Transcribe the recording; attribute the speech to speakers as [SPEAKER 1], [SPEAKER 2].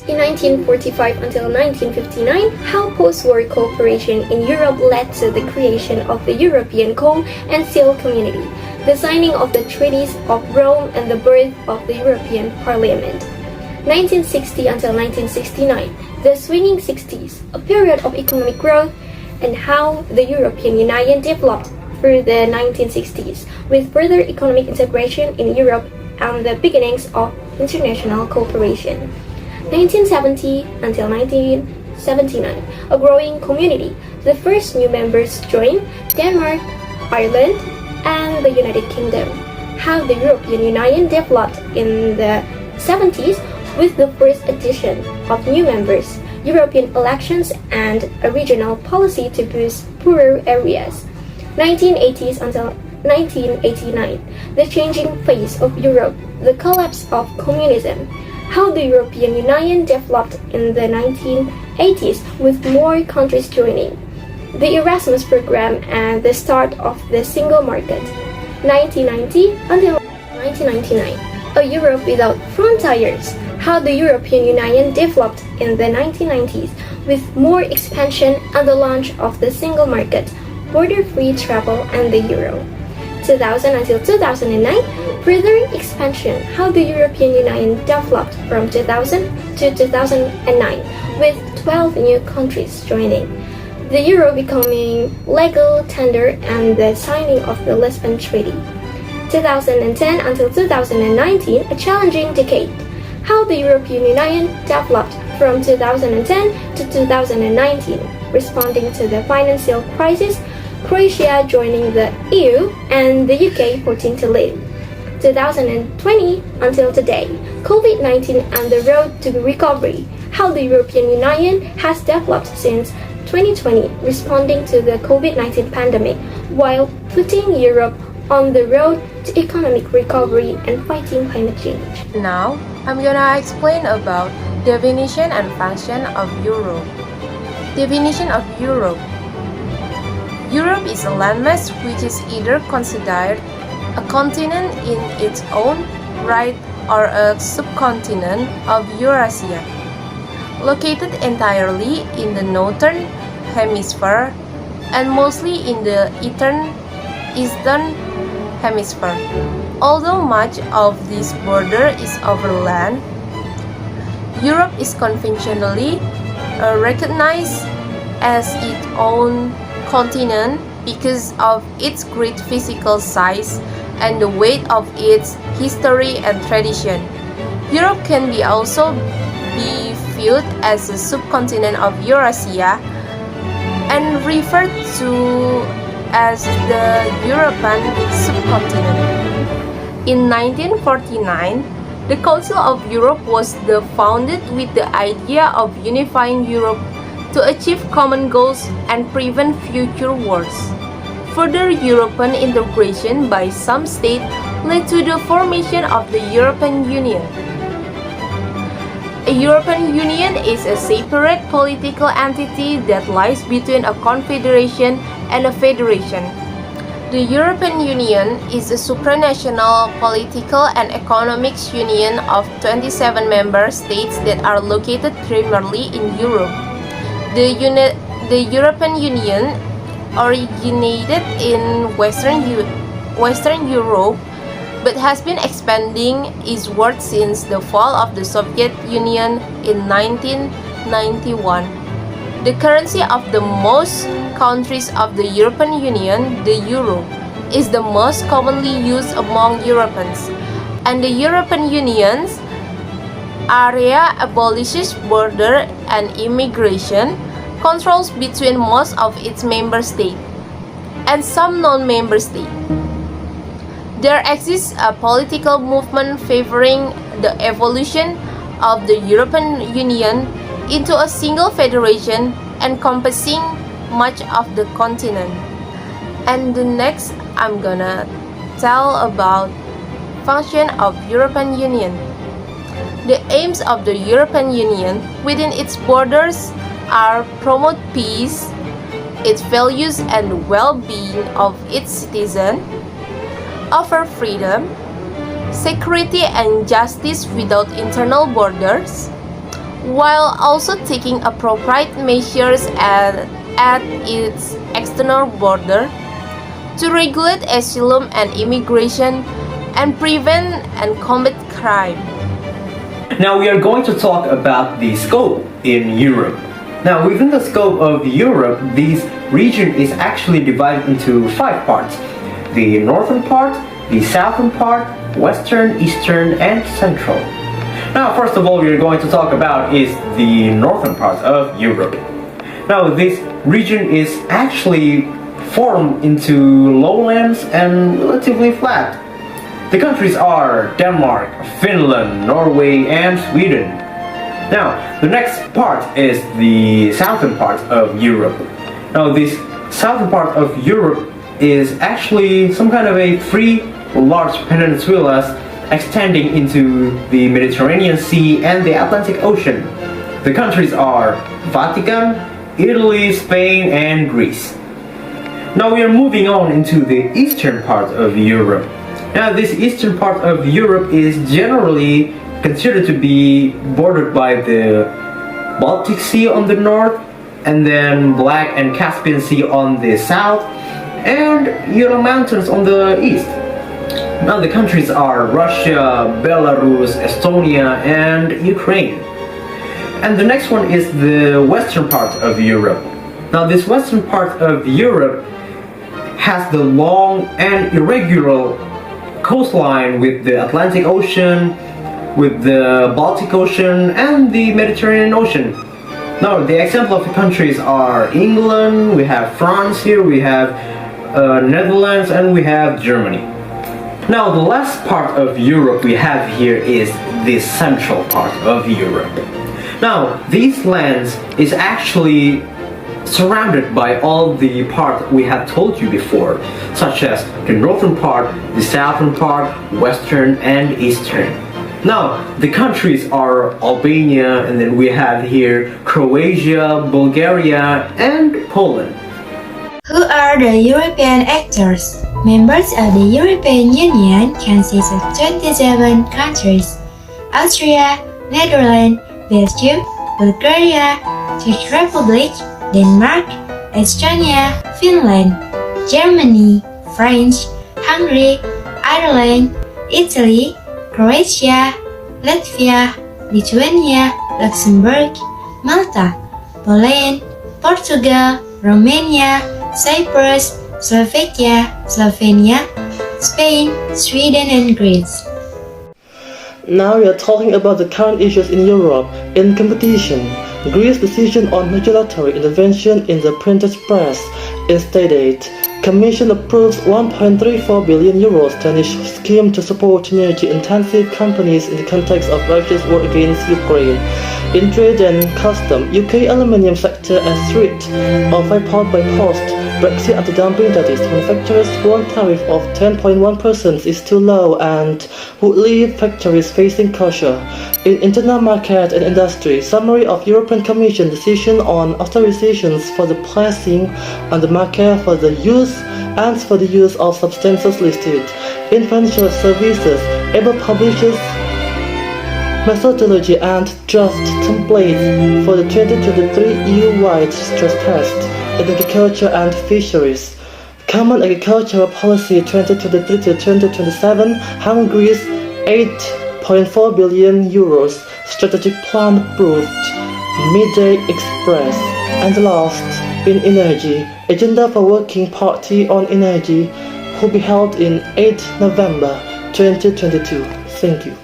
[SPEAKER 1] In 1945 until 1959, how post-war cooperation in Europe led to the creation of the European Coal and Steel Community, the signing of the Treaties of Rome, and the birth of the European Parliament. 1960 until 1969, the swinging 60s, a period of economic growth, and how the European Union developed through the 1960s, with further economic integration in Europe and the beginnings of international cooperation. 1970 until 1979, a growing community. The first new members joined Denmark, Ireland, and the United Kingdom. How the European Union developed in the 70s with the first addition of new members, European elections, and a regional policy to boost poorer areas. 1980s until 1989, the changing face of Europe, the collapse of communism. How the European Union developed in the 1980s with more countries joining, the Erasmus program, and the start of the single market. 1990 until 1999, a Europe without frontiers. How the European Union developed in the 1990s with more expansion and the launch of the single market, border-free travel, and the euro. 2000 until 2009, further expansion. How the European Union developed from 2000 to 2009 with 12 new countries joining, the euro becoming legal tender, and the signing of the Lisbon Treaty. 2010 until 2019, a challenging decade. How the European Union developed from 2010 to 2019, responding to the financial crisis, Croatia joining the EU, and the UK voting to leave. 2020 until today, COVID-19 and the road to recovery. How the European Union has developed since 2020, responding to the COVID-19 pandemic, while putting Europe on the road to economic recovery and fighting climate change.
[SPEAKER 2] Now, I'm gonna explain about definition and function of Europe. Definition of Europe. Europe is a landmass which is either considered a continent in its own right or a subcontinent of Eurasia, located entirely in the northern hemisphere and mostly in the eastern hemisphere. Although much of this border is over land, Europe is conventionally recognized as its own continent because of its great physical size and the weight of its history and tradition. Europe can also be viewed as a subcontinent of Eurasia and referred to as the European subcontinent. In 1949, the Council of Europe was founded with the idea of unifying Europe to achieve common goals and prevent future wars. Further European integration by some states led to the formation of the European Union. A European Union is a separate political entity that lies between a confederation and a federation. The European Union is a supranational political and economic union of 27 member states that are located primarily in Europe. The European Union originated in Western Europe but has been expanding eastward since the fall of the Soviet Union in 1991. The currency of the most countries of the European Union, the euro, is the most commonly used among Europeans, and the European Union's area abolishes border and immigration controls between most of its member states and some non-member states. There exists a political movement favoring the evolution of the European Union into a single federation encompassing much of the continent. And the next, I'm gonna tell about function of European Union. The aims of the European Union within its borders are promote peace, its values and well-being of its citizens, offer freedom, security and justice without internal borders, while also taking appropriate measures at its external border to regulate asylum and immigration and prevent and combat crime.
[SPEAKER 3] Now we are going to talk about the scope in Europe. Now within the scope of Europe, this region is actually divided into 5 parts. The northern part, the southern part, western, eastern, and central. Now first of all we are going to talk about is the northern part of Europe. Now this region is actually formed into lowlands and relatively flat. The countries are Denmark, Finland, Norway, and Sweden. Now, the next part is the southern part of Europe. Now, this southern part of Europe is actually some kind of a 3 large peninsulas extending into the Mediterranean Sea and the Atlantic Ocean. The countries are Vatican, Italy, Spain, and Greece. Now we are moving on into the eastern part of Europe. Now this eastern part of Europe is generally considered to be bordered by the Baltic Sea on the north, and then Black and Caspian Sea on the south, and Ural Mountains on the east. Now the countries are Russia, Belarus, Estonia, and Ukraine. And the next one is the western part of Europe. Now this western part of Europe has the long and irregular coastline with the Atlantic Ocean, with the Baltic Ocean, and the Mediterranean Ocean. Now the example of the countries are England, we have France here, we have Netherlands, and we have Germany. Now the last part of Europe we have here is the central part of Europe. Now these lands is actually surrounded by all the part we have told you before, such as the northern part, the southern part, western, and eastern. Now the countries are Albania, and then we have here Croatia, Bulgaria, and Poland.
[SPEAKER 4] Who are the European actors? Members of the European Union consist of 27 countries: Austria, Netherlands, Belgium, Bulgaria, Czech Republic, Denmark, Estonia, Finland, Germany, France, Hungary, Ireland, Italy, Croatia, Latvia, Lithuania, Luxembourg, Malta, Poland, Portugal, Romania, Cyprus, Slovakia, Slovenia, Spain, Sweden, and Greece.
[SPEAKER 5] Now we are talking about the current issues in Europe in competition. Greece's decision on regulatory intervention in the printed press is stated. Commission approves 1.34 billion euros Danish scheme to support energy-intensive companies in the context of Russia's war against Ukraine. In trade and custom, UK aluminium sector as threat of import by post. Brexit anti-dumping, that is, manufacturers' one tariff of 10.1% is too low and would leave factories facing closure. In internal market and industry, summary of European Commission decision on authorizations for the placing on the market for the use of substances listed. In financial services, able publishes methodology and draft templates for the 2023 EU-wide stress test in agriculture and fisheries. Common Agricultural Policy 2023-2027, Hungary's 8.4 billion euros strategic plan approved, Midday Express. And last, in energy, agenda for Working Party on Energy will be held in 8 November 2022. Thank you.